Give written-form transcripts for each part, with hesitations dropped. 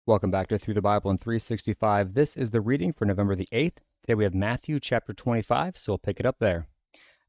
Welcome back to Through the Bible in 365. This is the reading for November the 8th. Today we have Matthew chapter 25, so we'll pick it up there.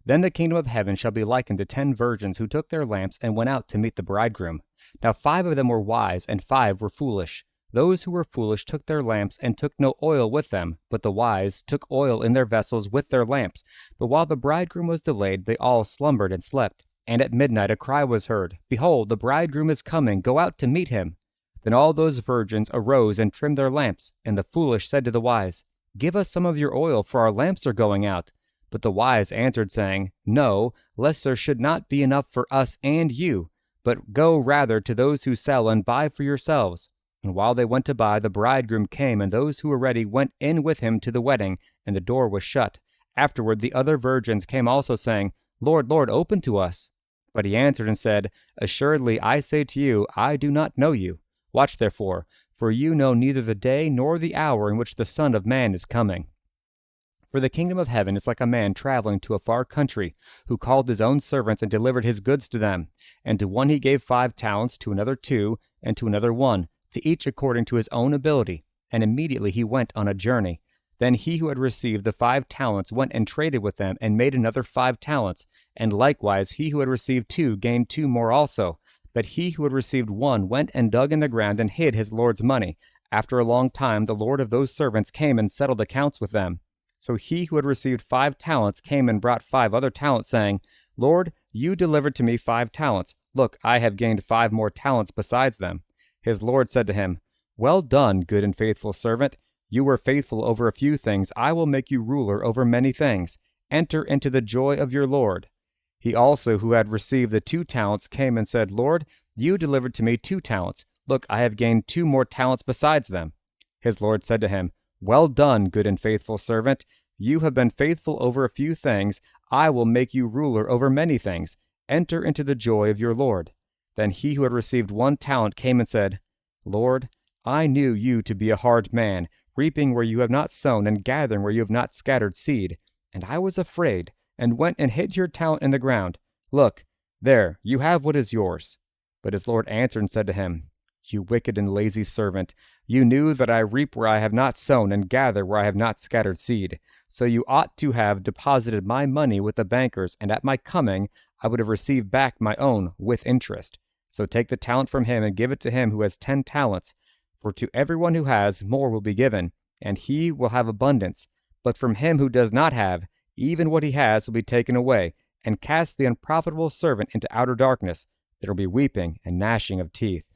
Then the kingdom of heaven shall be likened to 10 virgins who took their lamps and went out to meet the bridegroom. Now 5 of them were wise, and 5 were foolish. Those who were foolish took their lamps and took no oil with them, but the wise took oil in their vessels with their lamps. But while the bridegroom was delayed, they all slumbered and slept. And at midnight a cry was heard, Behold, the bridegroom is coming, go out to meet him. Then all those virgins arose and trimmed their lamps. And the foolish said to the wise, Give us some of your oil, for our lamps are going out. But the wise answered, saying, No, lest there should not be enough for us and you, but go rather to those who sell and buy for yourselves. And while they went to buy, the bridegroom came, and those who were ready went in with him to the wedding, and the door was shut. Afterward the other virgins came also, saying, Lord, Lord, open to us. But he answered and said, Assuredly I say to you, I do not know you. Watch therefore, for you know neither the day nor the hour in which the Son of Man is coming. For the kingdom of heaven is like a man traveling to a far country, who called his own servants and delivered his goods to them. And to one he gave 5 talents, to another 2, and to another 1, to each according to his own ability. And immediately he went on a journey. Then he who had received the 5 talents went and traded with them, and made another 5 talents. And likewise he who had received 2 gained 2 more also. But he who had received 1 went and dug in the ground and hid his Lord's money. After a long time the Lord of those servants came and settled accounts with them. So he who had received 5 talents came and brought 5 other talents, saying, Lord, you delivered to me 5 talents. Look, I have gained 5 more talents besides them. His Lord said to him, Well done, good and faithful servant. You were faithful over a few things. I will make you ruler over many things. Enter into the joy of your Lord. He also, who had received the 2 talents, came and said, Lord, you delivered to me 2 talents. Look, I have gained 2 more talents besides them. His Lord said to him, Well done, good and faithful servant. You have been faithful over a few things. I will make you ruler over many things. Enter into the joy of your Lord. Then he who had received 1 talent came and said, Lord, I knew you to be a hard man, reaping where you have not sown and gathering where you have not scattered seed. And I was afraid, and went and hid your talent in the ground. Look, there, you have what is yours. But his Lord answered and said to him, You wicked and lazy servant, you knew that I reap where I have not sown and gather where I have not scattered seed. So you ought to have deposited my money with the bankers, and at my coming I would have received back my own with interest. So take the talent from him and give it to him who has 10 talents. For to everyone who has, more will be given, and he will have abundance. But from him who does not have, even what he has will be taken away. And cast the unprofitable servant into outer darkness. There will be weeping and gnashing of teeth.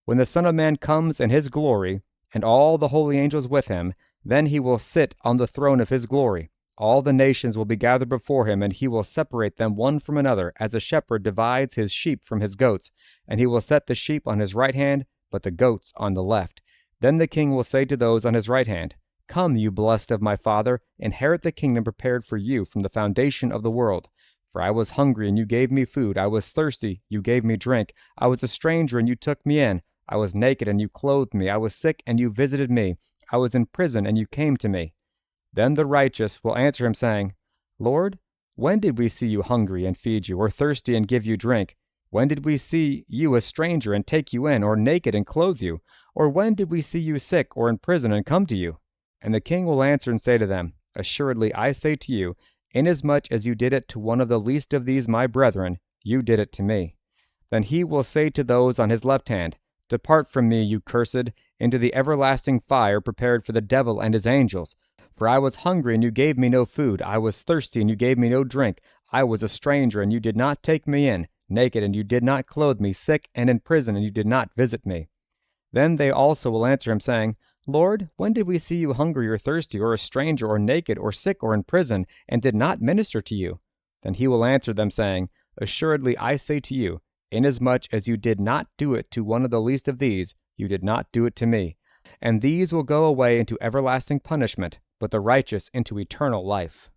When the Son of Man comes in his glory, and all the holy angels with him, then he will sit on the throne of his glory. All the nations will be gathered before him, and he will separate them one from another, as a shepherd divides his sheep from his goats. And he will set the sheep on his right hand, but the goats on the left. Then the king will say to those on his right hand, Come, you blessed of my Father, inherit the kingdom prepared for you from the foundation of the world. For I was hungry, and you gave me food. I was thirsty, you gave me drink. I was a stranger, and you took me in. I was naked, and you clothed me. I was sick, and you visited me. I was in prison, and you came to me. Then the righteous will answer him, saying, Lord, when did we see you hungry and feed you, or thirsty and give you drink? When did we see you a stranger and take you in, or naked and clothe you? Or when did we see you sick or in prison and come to you? And the king will answer and say to them, Assuredly I say to you, inasmuch as you did it to one of the least of these my brethren, you did it to me. Then he will say to those on his left hand, Depart from me, you cursed, into the everlasting fire prepared for the devil and his angels. For I was hungry, and you gave me no food. I was thirsty, and you gave me no drink. I was a stranger, and you did not take me in. Naked, and you did not clothe me. Sick, and in prison, and you did not visit me. Then they also will answer him, saying, Lord, when did we see you hungry or thirsty, or a stranger, or naked, or sick, or in prison, and did not minister to you? Then he will answer them, saying, Assuredly I say to you, inasmuch as you did not do it to one of the least of these, you did not do it to me. And these will go away into everlasting punishment, but the righteous into eternal life.